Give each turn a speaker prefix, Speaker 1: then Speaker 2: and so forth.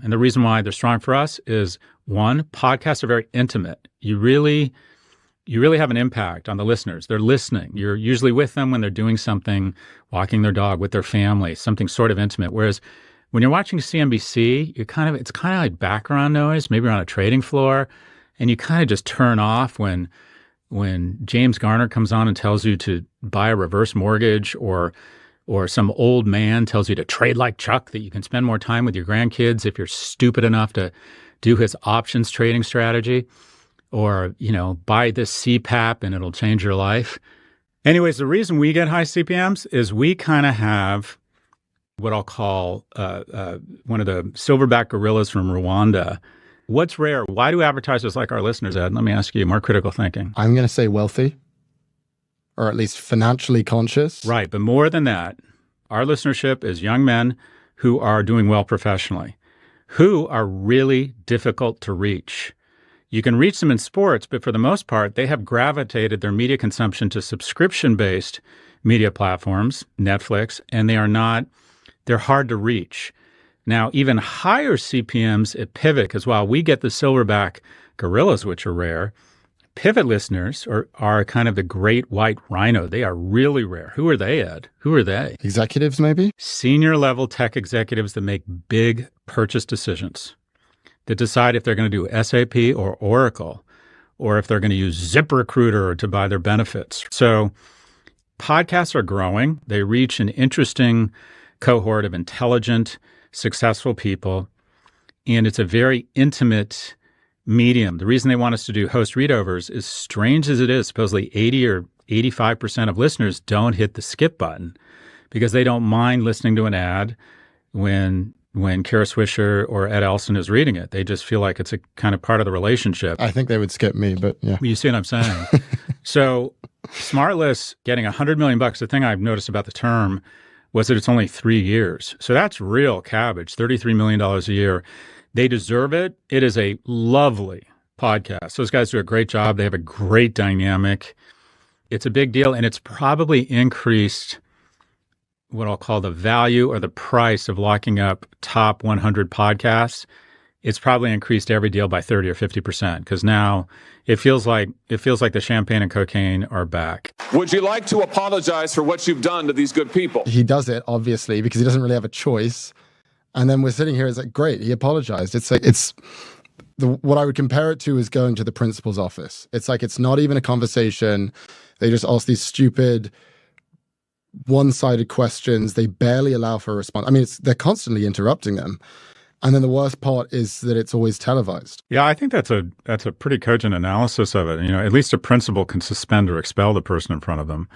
Speaker 1: And the reason why they're strong for us is, one, podcasts are very intimate. You really have an impact on the listeners. They're listening. You're usually with them when they're doing something, walking their dog, with their family, something sort of intimate. Whereas when you're watching CNBC, it's kind of like background noise, maybe you're on a trading floor, and you kind of just turn off when James Garner comes on and tells you to buy a reverse mortgage, or some old man tells you to trade like Chuck, that you can spend more time with your grandkids if you're stupid enough to do his options trading strategy, or, buy this CPAP and it'll change your life. Anyways, the reason we get high CPMs is we kind of have what I'll call one of the silverback gorillas from Rwanda. What's rare? Why do advertisers like our listeners, Ed? Let me ask you, more critical thinking.
Speaker 2: I'm going to say wealthy, or at least financially conscious.
Speaker 1: Right, but more than that, our listenership is young men who are doing well professionally, who are really difficult to reach. You can reach them in sports, but for the most part, they have gravitated their media consumption to subscription-based media platforms, Netflix, and they're hard to reach. Now, even higher CPMs at Pivot, because while we get the silverback gorillas, which are rare, Pivot listeners are kind of the great white rhino. They are really rare. Who are they, Ed? Who are they?
Speaker 2: Executives, maybe?
Speaker 1: Senior level tech executives that make big purchase decisions, that decide if they're going to do SAP or Oracle, or if they're going to use ZipRecruiter to buy their benefits. So podcasts are growing. They reach an interesting cohort of intelligent, successful people, and it's a very intimate medium. The reason they want us to do host readovers, as strange as it is, supposedly 80 or 85% of listeners don't hit the skip button because they don't mind listening to an ad when Kara Swisher or Ed Elson is reading it. They just feel like it's a kind of part of the relationship.
Speaker 2: I think they would skip me, but yeah.
Speaker 1: You see what I'm saying? So SmartLess getting $100 million, the thing I've noticed about the term was that it's only 3 years. So that's real cabbage, $33 million a year. They deserve it. It is a lovely podcast. Those guys do a great job. They have a great dynamic. It's a big deal, and it's probably increased what I'll call the value or the price of locking up top 100 podcasts. It's probably increased every deal by 30 or 50% because now it feels like the champagne and cocaine are back.
Speaker 3: Would you like to apologize for what you've done to these good people?
Speaker 2: He does it, obviously, because he doesn't really have a choice. And then we're sitting here, it's like, great, he apologized. What I would compare it to is going to the principal's office. It's like, it's not even a conversation. They just ask these stupid, one-sided questions. They barely allow for a response. I mean, they're constantly interrupting them. And then the worst part is that it's always televised.
Speaker 1: Yeah, I think that's a pretty cogent analysis of it. At least a principal can suspend or expel the person in front of them.